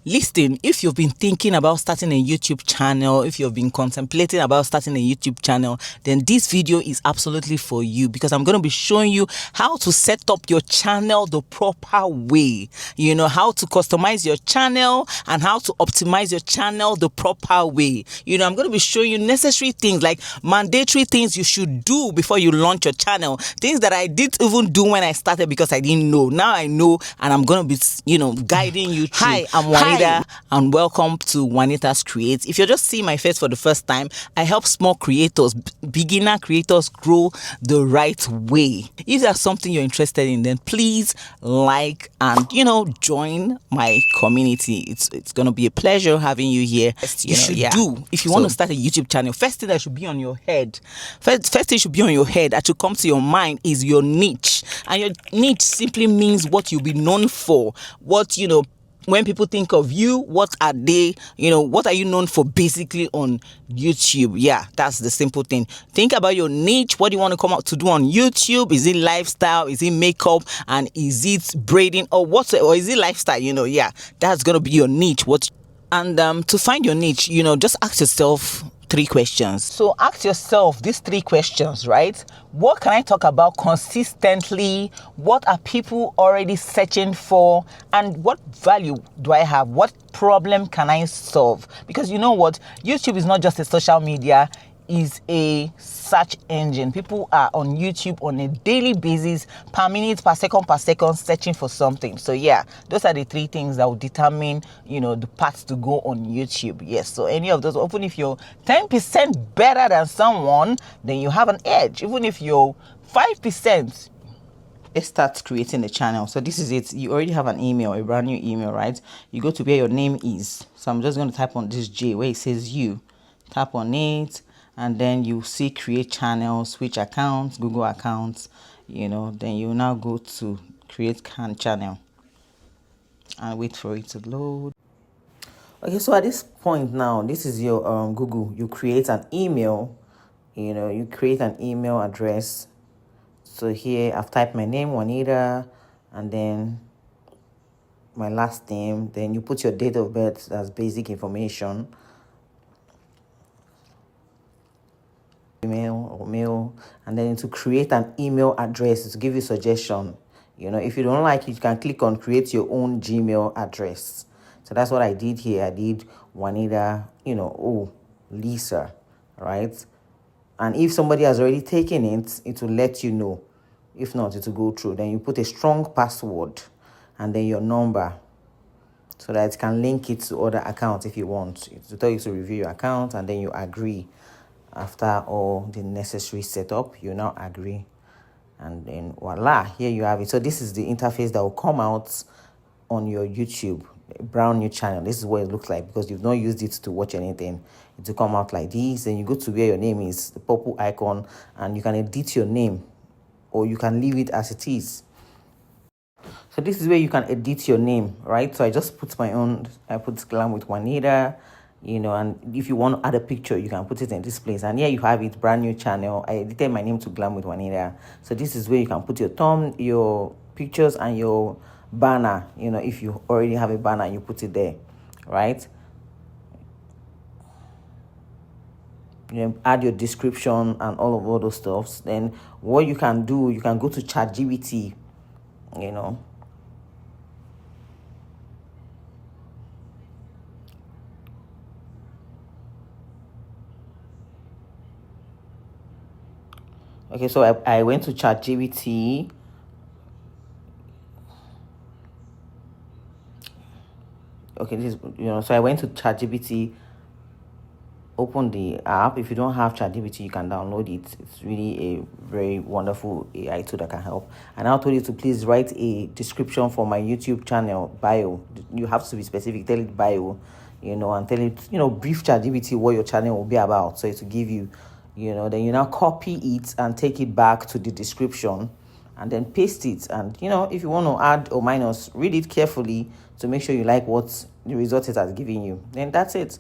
Listen, if you've been thinking about starting a YouTube channel, if you've been contemplating about starting a YouTube channel, then this video is absolutely for you, because I'm going to be showing you how to set up your channel the proper way. How to customize your channel and how to optimize your channel the proper way. I'm going to be showing you necessary things, like mandatory things you should do before you launch your channel. Things that I didn't even do when I started because I didn't know. Now I know, and I'm going to be, guiding you through. Hi, I'm Juanita, and welcome to Juanita's Create. If you're just seeing my face for the first time, I help small creators, beginner creators, grow the right way. If there's something you're interested in, then please like and join my community. It's gonna be a pleasure having you here. If you want to start a YouTube channel, first thing that should be on your head, first thing should be on your head that should come to your mind is your niche. And your niche simply means what you'll be known for. What when people think of you, what are they, what are you known for basically on YouTube? Yeah, that's the simple thing. Think about your niche. What do you want to come out to do on YouTube? Is it lifestyle? Is it makeup? And is it braiding or what? Or is it lifestyle? Yeah, that's going to be your niche. And to find your niche, just ask yourself 3 questions. So ask yourself these 3 questions, right? What can I talk about consistently? What are people already searching for? And what value do I have? What problem can I solve? Because you know what? YouTube is not just a social media, is a search engine. People are on YouTube on a daily basis, per minute, per second, searching for something. So yeah, those are the 3 things that will determine, the path to go on YouTube. Yes, so any of those, even if you're 10% better than someone, then you have an edge. Even if you're 5%, let's start creating a channel. So this is it. You already have an email, a brand new email, right? You go to where your name is. So I'm just going to type on this J where it says you. Tap on it, and then you see create channel, switch accounts, Google accounts. Then you now go to create channel and wait for it to load. Okay, so at this point now, this is your Google. You create an email. You create an email address. So here I've typed my name, Juanita, and then my last name. Then you put your date of birth, that's basic information. Email or mail, and then to create an email address to give you suggestion. If you don't like it, you can click on create your own Gmail address. So that's what I did here. I did Juanita, Lisa, right? And if somebody has already taken it, it will let you know. If not, it will go through. Then you put a strong password and then your number, so that it can link it to other accounts if you want. It will tell you to review your account, and then you agree. After all the necessary setup, you now agree, and then voila, here you have it. So this is the interface that will come out on your YouTube, a brand new channel. This is what it looks like, because you've not used it to watch anything. It will come out like this. Then you go to where your name is, the purple icon, and you can edit your name, or you can leave it as it is. So this is where you can edit your name, right? So I just put my own, I put Glam with Juanita, and if you want to add a picture, you can put it in this place. And here you have it, brand new channel. I edited my name to Glam with Juanita. So this is where you can put your thumb, your pictures, and your banner. If you already have a banner, you put it there, right? Add your description and all those stuffs. Then what you can do, you can go to ChatGPT, Okay, so I went to ChatGPT. Okay, this is, so I went to ChatGPT, open the app. If you don't have ChatGPT, you can download it. It's really a very wonderful AI tool that can help. And I told you to please write a description for my YouTube channel bio. You have to be specific. Tell it bio, and tell it, brief ChatGPT what your channel will be about. So it will give you, then you now copy it and take it back to the description, and then paste it. And if you want to add or minus, read it carefully to make sure you like what the result it has given you. Then that's it.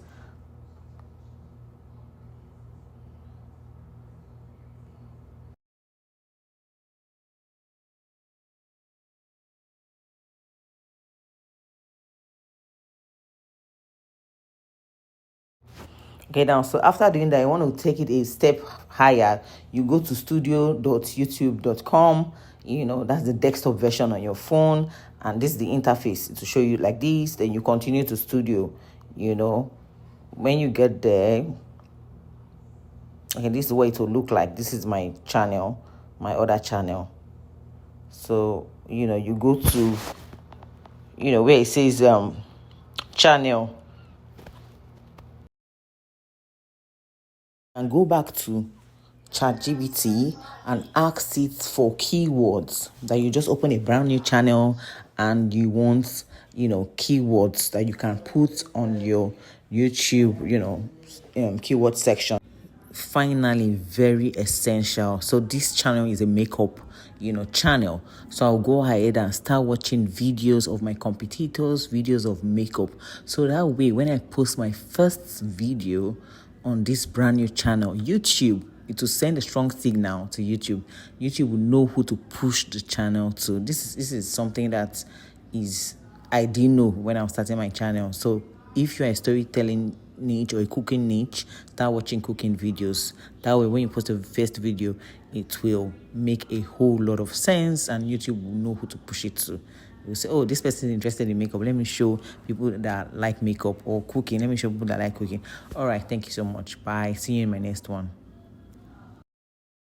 Okay, now, so after doing that, you want to take it a step higher. You go to studio.youtube.com. That's the desktop version on your phone, and this is the interface to show you like this. Then you continue to studio. When you get there, okay, this is what it will look like. This is my channel, my other channel. So you go to where it says channel, and go back to ChatGPT and ask it for keywords. That you just open a brand new channel and you want keywords that you can put on your YouTube keyword section. Finally, very essential, so this channel is a makeup channel, so I'll go ahead and start watching videos of my competitors, videos of makeup, so that way when I post my first video on this brand new channel, YouTube, it will send a strong signal to YouTube will know who to push the channel to. This is something that I didn't know when I was starting my channel. So if you're a storytelling niche or a cooking niche, start watching cooking videos. That way when you post the first video, it will make a whole lot of sense and YouTube will know who to push it to. You say, oh, this person is interested in makeup, let me show people that like makeup, or cooking, let me show people that like cooking. All right, thank you so much. Bye. See you in my next one.